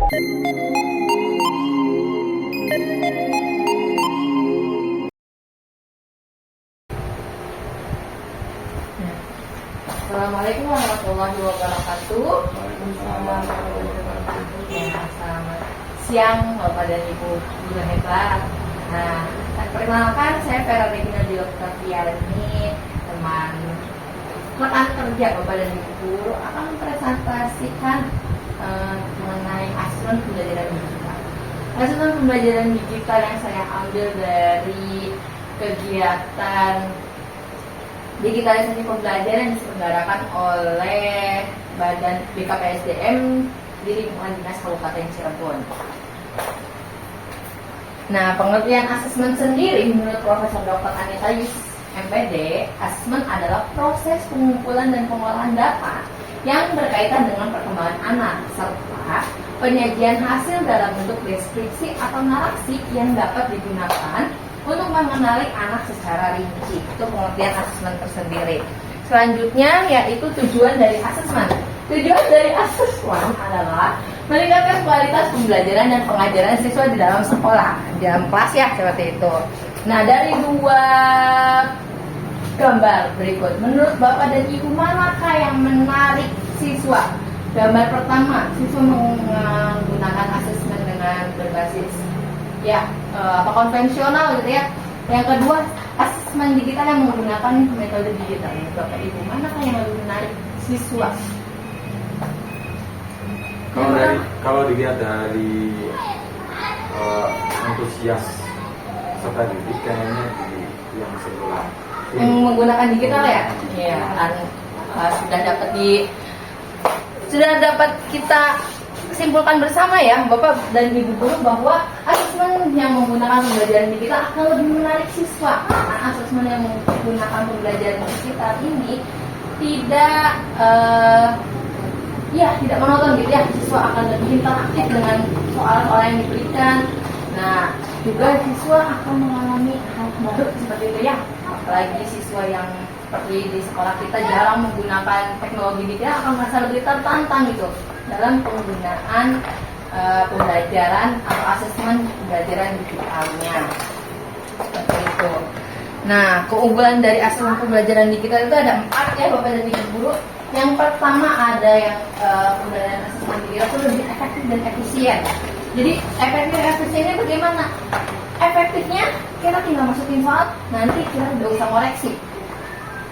Assalamualaikum warahmatullahi wabarakatuh. Selamat siang Bapak dan Ibu guru hebat. Nah, perkenalkan saya Vera Regina Dioktaviani, teman rekan kerja Bapak dan Ibu guru akan mempresentasikan mengenai asesmen pembelajaran digital. Asesmen pembelajaran digital yang saya ambil dari kegiatan digitalisasi pembelajaran yang diselenggarakan oleh Badan BKPSDM di lingkungan Dinas Kabupaten Cirebon. Nah, pengertian asesmen sendiri menurut Profesor Dr. Anita Yus MPD, asesmen adalah proses pengumpulan dan pengolahan data yang berkaitan dengan perkembangan anak serta penyajian hasil dalam bentuk deskripsi atau narasi yang dapat digunakan untuk mengenali anak secara rinci. Itu pengertian asesmen tersendiri. Selanjutnya yaitu tujuan dari asesmen. Tujuan dari asesmen adalah meningkatkan kualitas pembelajaran dan pengajaran siswa di dalam sekolah, di dalam kelas ya, seperti itu. Nah, dari dua gambar berikut, menurut Bapak dan Ibu manakah yang menarik siswa? Gambar pertama, siswa menggunakan asesmen dengan berbasis konvensional gitu ya. Yang kedua, asesmen digital yang menggunakan metode digital. Bapak Ibu, manakah yang lebih menarik siswa? Kalau dilihat dari antusias serta didik, kayaknya di yang sebelah menggunakan digital ya. Iya, sudah dapat kita simpulkan bersama ya Bapak dan Ibu guru bahwa asesmen yang menggunakan pembelajaran digital akan lebih menarik siswa. Karena asesmen yang menggunakan pembelajaran digital ini tidak monoton gitu ya. Siswa akan lebih interaktif dengan soal-soal yang diberikan. Nah, juga siswa akan mengalami hal baru seperti itu ya. Apalagi siswa yang seperti di sekolah kita jarang menggunakan teknologi digital akan merasa lebih tertantang gitu dalam penggunaan pembelajaran atau asesmen pembelajaran digitalnya. Seperti itu. Nah, keunggulan dari asesmen pembelajaran digital itu ada 4 ya Bapak dan Ibu guru. Yang pertama ada yang pembelajaran asesmen digital itu lebih efektif dan efisien. Jadi efektif dan efisiennya bagaimana? Efektifnya kita tinggal masukin soal, nanti kita tidak usah koreksi.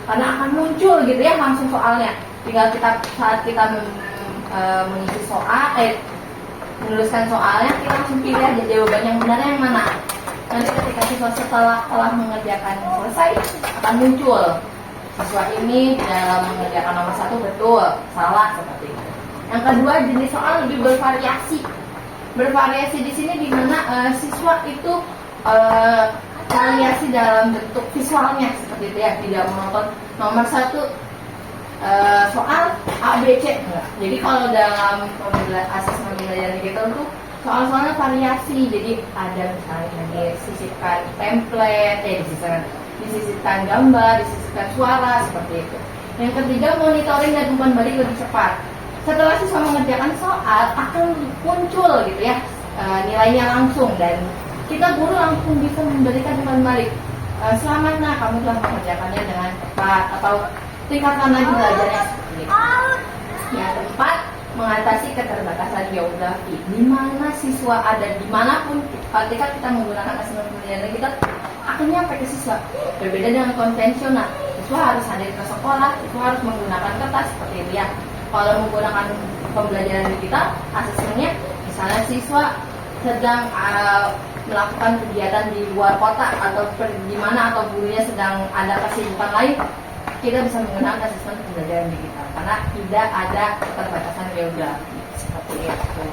Karena akan muncul gitu ya langsung soalnya. Tinggal saat kita mengisi soal, menuliskan soalnya, kita langsung pilih aja jawaban yang benar yang mana. Nanti ketika siswa telah mengerjakan selesai, akan muncul siswa ini dalam mengerjakan nomor 1 betul, salah, seperti itu. Yang kedua, jenis soal lebih bervariasi. Bervariasi di sini di mana siswa itu variasi dalam bentuk visualnya seperti itu ya, tidak monoton. Nomor 1 soal A, B, C enggak. Jadi kalau dalam asesmen pembelajaran digital itu soal-soalnya variasi. Jadi ada misalnya disisipkan template, disisipkan gambar, disisipkan suara, seperti itu. Yang ketiga, monitoring dan umpan balik lebih cepat. Setelah siswa mengerjakan soal akan muncul gitu ya nilainya langsung, dan kita guru langsung bisa memberikan umpan balik. Selamat nak, kamu telah mengerjakannya dengan tepat, atau tingkatkan lagi belajarnya seperti itu. Yang keempat, mengatasi keterbatasan geografi. Di mana siswa ada dimanapun, ketika kita menggunakan asesmen pembelajaran kita akan nyampe ke siswa. Berbeda dengan konvensional, siswa harus hadir ke sekolah, siswa harus menggunakan kertas seperti itu ya. Kalau menggunakan pembelajaran digital, asesmennya misalnya siswa sedang melakukan kegiatan di luar kota atau di mana, atau gurunya sedang ada kesibukan lain, kita bisa menggunakan asesmen pembelajaran digital karena tidak ada keterbatasan geografi. Seperti itu.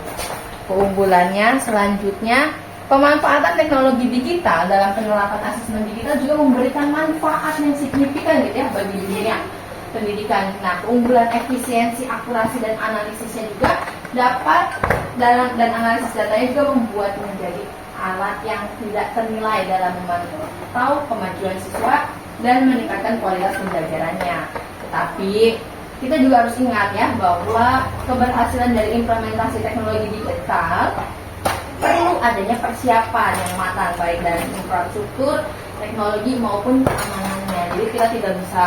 Keunggulannya selanjutnya, pemanfaatan teknologi digital dalam penerapan asesmen digital juga memberikan manfaat yang signifikan gitu ya bagi dunia pendidikan. Nah, keunggulan efisiensi, akurasi dan analisisnya juga dapat dan analisis datanya juga membuat menjadi alat yang tidak ternilai dalam memantau kemajuan siswa dan meningkatkan kualitas pembelajarannya. Tetapi kita juga harus ingat ya bahwa keberhasilan dari implementasi teknologi digital perlu adanya persiapan yang matang baik dari infrastruktur, teknologi maupun keamanannya. Jadi kita tidak bisa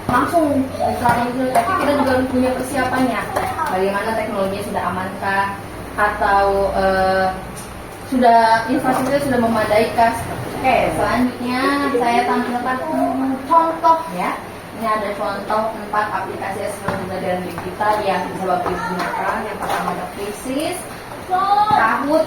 langsung misalnya itu, tapi kita juga harus punya persiapannya. Bagaimana teknologinya sudah amankah atau sudah infrastrukturnya sudah memadai kah? Oke, selanjutnya saya tampilkan contoh ya. Ini ada contoh 4 aplikasi asesmen pembelajaran digital yang bisa Bapak gunakan. Yang pertama ada Quizzes, Kahoot,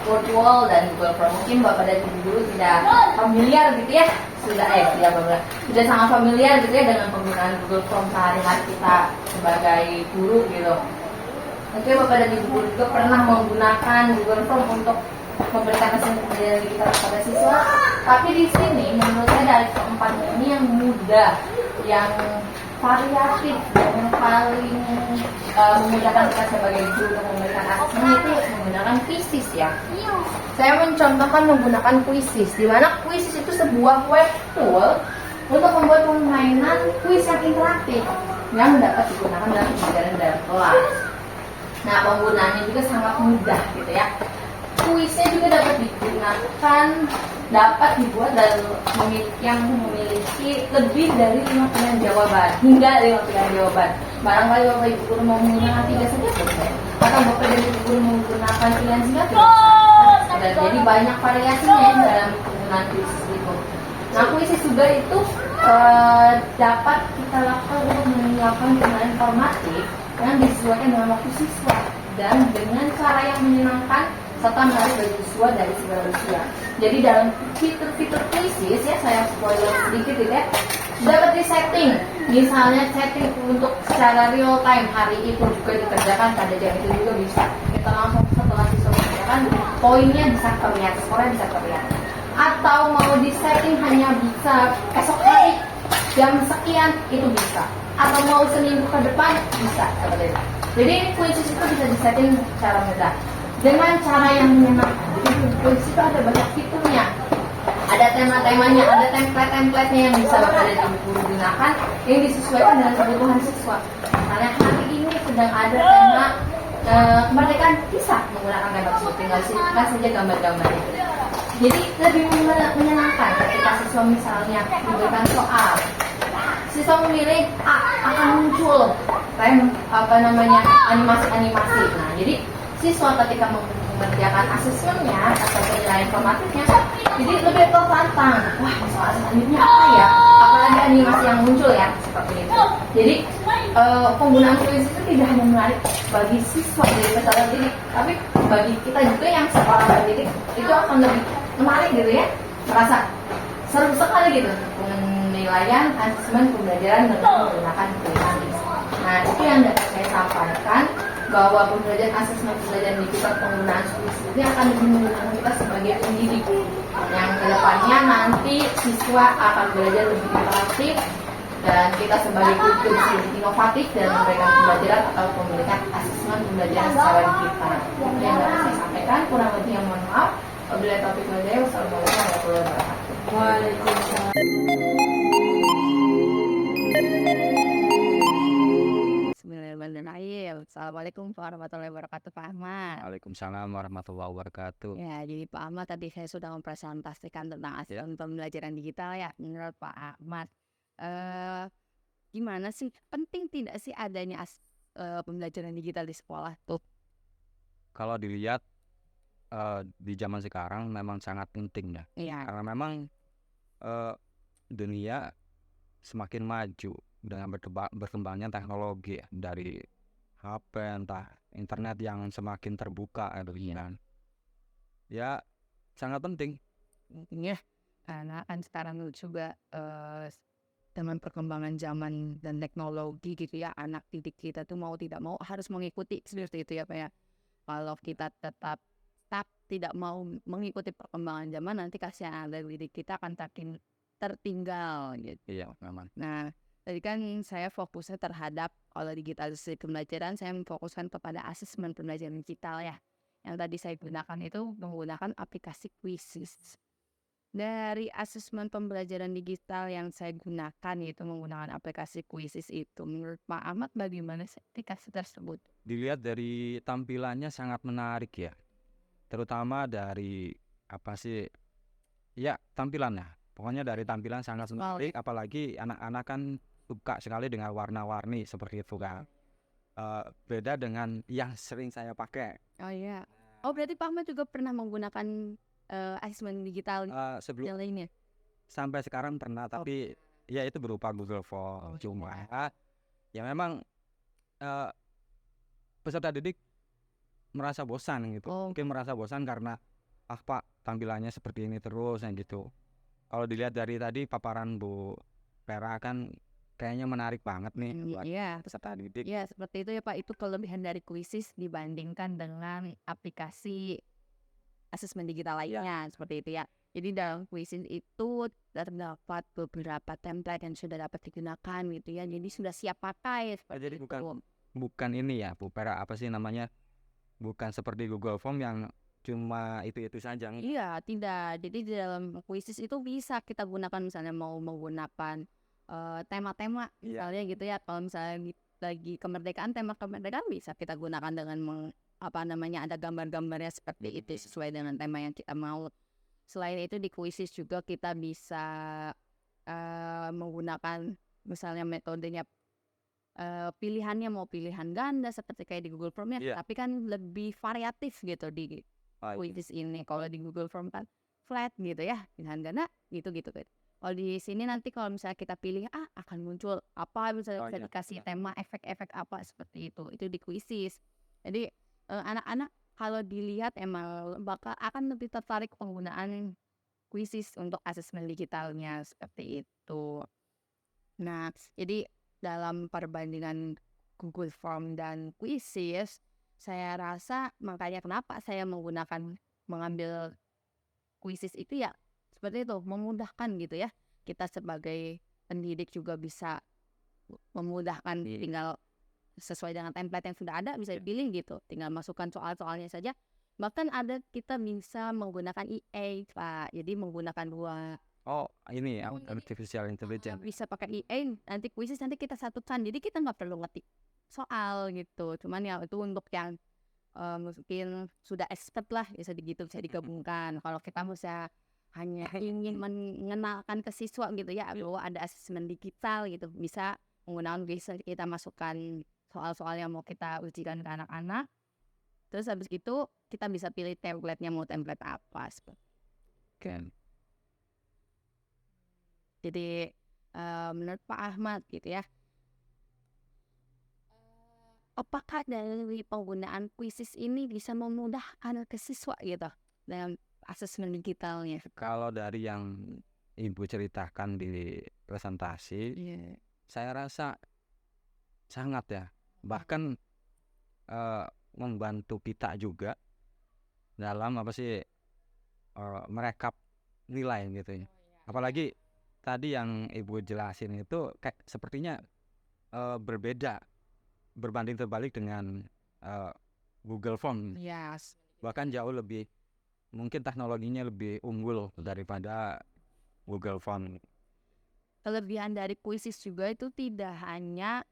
Virtual, dan Google Form. Mungkin Bapak dan Ibu dulu tidak familiar gitu ya. Sudah sangat familiar gitu ya dengan penggunaan Google Form sehari-hari kita sebagai guru gitu. Mungkin Bapak dan Ibu guru juga pernah menggunakan Google Form untuk memberikan hasil pembelajaran digital kepada siswa. Tapi di sini menurut saya dari keempat ini yang mudah, yang variatif, dan yang paling memudahkan kita sebagai guru untuk memberikan asesmen itu menggunakan Quizzes ya. Saya mencontohkan menggunakan Quizzes, di mana Quizzes itu sebuah web tool untuk membuat permainan kuis yang interaktif yang dapat digunakan dalam pembelajaran dalam kelas. Nah, penggunaannya juga sangat mudah gitu ya. Kuisnya juga dapat dibuat dan memiliki lebih dari 5 pilihan jawaban, hingga 5 pilihan jawaban. Barangkali Bapak Ibu guru mau menggunakan 3 saja boleh, atau Bapak dan Ibu guru menggunakan pilihan singkat bisa. Jadi banyak variasinya ya dalam penggunaan kuis itu. Nah, kuis juga itu dapat kita lakukan untuk melakukan penggunaan informatif yang disesuaikan dengan waktu siswa dan dengan cara yang menyenangkan serta menarik bagi siswa dari segala usia. Jadi dalam fitur-fitur Quizzes ya, saya spoiler sedikit gitu ya, dapat disetting, misalnya setting untuk secara real time hari itu juga dikerjakan pada jam itu juga bisa. Kita langsung setelah siswa mengerjakan, poinnya bisa terlihat, skornya bisa terlihat. Atau mau disetting hanya bisa esok hari jam sekian itu bisa. Atau mau seminggu ke depan bisa seperti itu. Jadi Quizzes itu bisa disetting secara mudah dengan cara yang menyenangkan. Jadi Quizzes itu ada banyak fiturnya, ada tema-temanya, ada template-templatenya yang bisa Bapak dan Ibu guru gunakan yang disesuaikan dengan kebutuhan siswa. Misalnya hari ini sedang ada tema kemerdekaan kisah, menggunakan tema tersebut, tinggal silakan saja gambar-gambarnya. Jadi lebih menyenangkan ketika siswa misalnya diberikan soal, siswa memilih akan muncul animasi-animasi. Nah, jadi siswa ketika mengerjakan asesmennya atau penilaian formatifnya, jadi lebih tertantang. Wah, soal selanjutnya apa ya? Apalagi animasi yang muncul ya, seperti itu. Jadi penggunaan kuis itu tidak hanya menarik bagi siswa dari peserta didik, tapi bagi kita juga yang seorang pendidik itu akan lebih menarik gitu ya, merasa seru sekali gitu penilaian asesmen pembelajaran dengan menggunakan kuis. Nah, itu yang dapat saya sampaikan, bahwa pembelajaran asesmen pembelajaran digital penggunaan kuis ini akan lebih menggunakan kita sebagai pendidik yang kedepannya nanti siswa akan belajar lebih interaktif dan kita sebagai guru bisa lebih inovatif dan memberikan pembelajaran atau memberikan asesmen pembelajaran secara digital. Itu yang dapat saya sampaikan, kurang lebihnya mohon maaf. Wabillahi taufiq wal hidayah. Wassalamualaikum warahmatullahi wabarakatuh. Waalaikumsalam. Bismillahirrahmanirrahim. Assalamualaikum warahmatullahi wabarakatuh, Pak Ahmad. Waalaikumsalam warahmatullahi wabarakatuh. Ya, jadi Pak Ahmad tadi saya sudah mempresentasikan tentang asesmen pembelajaran digital ya. Menurut Pak Ahmad, gimana sih, penting tidak sih adanya pembelajaran digital di sekolah tuh? Kalau dilihat di zaman sekarang memang sangat penting ya. Iya. Karena memang dunia semakin maju dengan berkembangnya teknologi ya, dari HP entah internet yang semakin terbuka kan. Ya sangat penting. Ya, karena kan sekarang juga dengan perkembangan zaman dan teknologi gitu ya, anak didik kita tuh mau tidak mau harus mengikuti seperti itu ya Pak ya. Kalau kita tetap tidak mau mengikuti perkembangan zaman, nanti kasihan anak didik kita akan tertinggal gitu. Iya memang. Nah, tadi kan saya fokusnya terhadap kalau digitalisasi pembelajaran, saya memfokuskan kepada asesmen pembelajaran digital ya. Yang tadi saya gunakan itu menggunakan aplikasi Quizzes. Dari asesmen pembelajaran digital yang saya gunakan yaitu menggunakan aplikasi Quizzes itu, menurut Pak Ahmad bagaimana sih aplikasi tersebut? Dilihat dari tampilannya sangat menarik ya, terutama dari apa sih ya tampilannya. Pokoknya dari tampilan sangat menarik, apalagi anak-anak kan suka sekali dengan warna-warni seperti itu kan. Beda dengan yang sering saya pakai. Oh iya. Oh berarti Pak Ahmad juga pernah menggunakan asesmen digital Sebelum yang lainnya? sampai sekarang pernah, tapi ya itu berupa Google Form. Cuma ya memang eh, peserta didik merasa bosan gitu. Mungkin merasa bosan karena Pak tampilannya seperti ini terus yang gitu. Kalau dilihat dari tadi paparan Bu Vera kan kayaknya menarik banget nih buat Iya. peserta didik. Iya seperti itu ya Pak, itu kelebihan dari Quizzes dibandingkan dengan aplikasi asesmen digital lainnya seperti itu ya. Jadi dalam Quizzes itu terdapat beberapa template yang sudah dapat digunakan gitu ya. Jadi sudah siap pakai Jadi seperti itu. bukan ini ya Bu Vera, apa sih namanya? Bukan seperti Google Form yang cuma itu saja. Iya, tidak. Jadi di dalam Quizzes itu bisa kita gunakan misalnya mau menggunakan tema-tema misalnya gitu ya. Kalau misalnya lagi kemerdekaan, tema kemerdekaan bisa kita gunakan dengan ada gambar-gambarnya seperti itu sesuai dengan tema yang kita mau. Selain itu di Quizzes juga kita bisa menggunakan misalnya metodenya pilihannya mau pilihan ganda seperti kayak di Google Form ya, tapi kan lebih variatif gitu di Quizzes ini. Kalau di Google Form kan flat gitu ya, pilihan ganda gitu. Kalau di sini nanti kalau misalnya kita pilih akan muncul apa, misalnya bisa dikasih tema efek-efek apa seperti itu di Quizzes. Jadi anak-anak kalau dilihat emang bakal akan lebih tertarik penggunaan Quizzes untuk asesmen digitalnya seperti itu. Nah, jadi dalam perbandingan Google Form dan Quizzes, saya rasa makanya kenapa saya mengambil Quizzes itu ya seperti itu, memudahkan gitu ya. Kita sebagai pendidik juga bisa memudahkan, tinggal sesuai dengan template yang sudah ada bisa dipilih gitu, tinggal masukkan soal-soalnya saja. Bahkan kita bisa menggunakan EA Pak, jadi menggunakan dua Ini artificial intelligence. bisa pakai EA, nanti Quizzes nanti kita satukan, jadi kita nggak perlu ngetik soal gitu. Cuman ya itu untuk yang mungkin sudah expert lah, bisa digabungkan. Kalau kita bisa hanya ingin mengenalkan ke siswa gitu ya, bahwa ada asesmen digital gitu, bisa menggunakan Quizzes, kita masukkan soal-soal yang mau kita ujikan ke anak-anak. Terus habis itu kita bisa pilih template-nya mau template apa. Jadi menurut Pak Ahmad gitu ya, apakah dari penggunaan Quizzes ini bisa memudahkan ke siswa gitu dalam asesmen digitalnya? Kalau dari yang Ibu ceritakan di presentasi, saya rasa sangat ya, bahkan membantu kita juga dalam merekap nilai gitu ya. Apalagi tadi yang Ibu jelasin itu kayak sepertinya berbeda, berbanding terbalik dengan Google Form. Bahkan jauh lebih, mungkin teknologinya lebih unggul daripada Google Form. Kelebihan dari Quizzes juga itu tidak hanya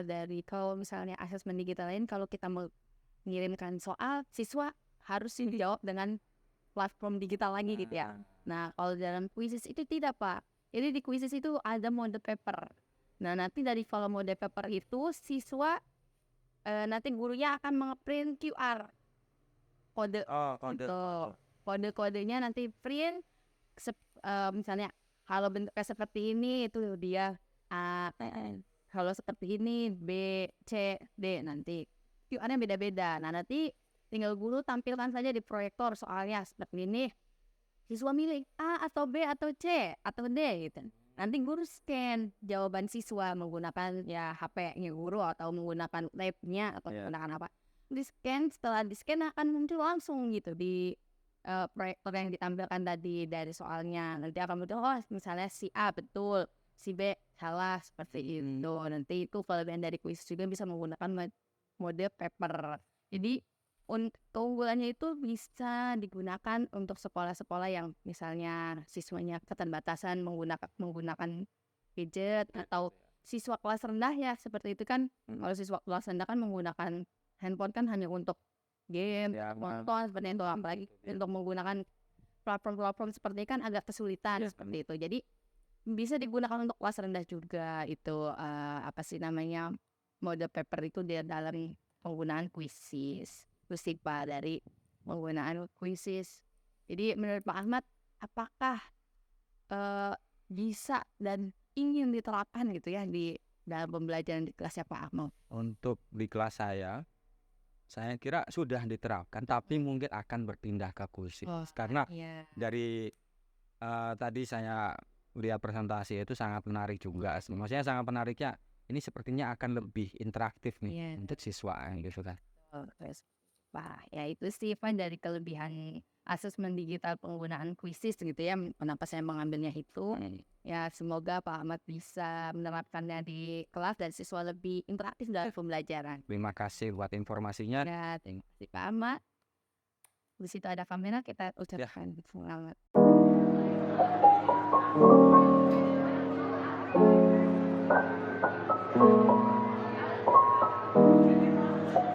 dari kalau misalnya asesmen digital lain, kalau kita mengirimkan soal, siswa harus dijawab dengan platform digital lagi gitu ya. Nah kalau dalam Quizzes itu tidak Pak. Jadi di Quizzes itu ada mode paper. Nah nanti dari kalau mode paper itu siswa nanti gurunya akan nge-print QR kode. Kode-kodenya nanti print misalnya kalau bentuknya seperti ini itu dia A, kalau seperti ini B, C, D, nanti QR-nya beda-beda. Nah nanti tinggal guru tampilkan saja di proyektor soalnya seperti ini, siswa milih A atau B atau C atau D gitu. Nanti guru scan jawaban siswa menggunakan ya HP-nya guru atau menggunakan tab-nya atau menggunakan apa. Di scan, setelah di scan akan muncul langsung gitu di proyektor yang ditampilkan tadi dari soalnya. Nanti akan muncul misalnya si A betul, si B salah seperti itu. Nanti itu kelebihan dari Quizzes juga bisa menggunakan mode paper. Jadi keunggulannya itu bisa digunakan untuk sekolah-sekolah yang misalnya siswanya keterbatasan menggunakan gadget, atau siswa kelas rendah ya seperti itu kan. Kalau siswa kelas rendah kan menggunakan handphone kan hanya untuk game, Ya, nonton seperti itu, apalagi untuk menggunakan platform-platform seperti ini kan agak kesulitan seperti itu. Jadi bisa digunakan untuk kelas rendah juga itu, apa sih namanya, mode paper itu dia dalam penggunaan kuisis Pak, dari penggunaan kuisis. Jadi menurut Pak Ahmad, apakah bisa dan ingin diterapkan gitu ya di dalam pembelajaran di kelasnya Pak Ahmad? Untuk di kelas saya kira sudah diterapkan, tapi mungkin akan berpindah ke kuisis. Karena Iya. dari tadi saya lihat presentasi itu sangat menarik juga. Maksudnya sangat menariknya, ini sepertinya akan lebih interaktif nih Iya. untuk siswa gitu kan. Pak, ya itu sih Pak dari kelebihan asesmen digital penggunaan kuisis gitu ya, kenapa saya mengambilnya itu. Ya semoga Pak Ahmad bisa menerapkannya di kelas dan siswa lebih interaktif dalam pembelajaran. Terima kasih buat informasinya. Ya, terima kasih Pak Ahmad. Di situ ada kamera, kita ucapkan selamat.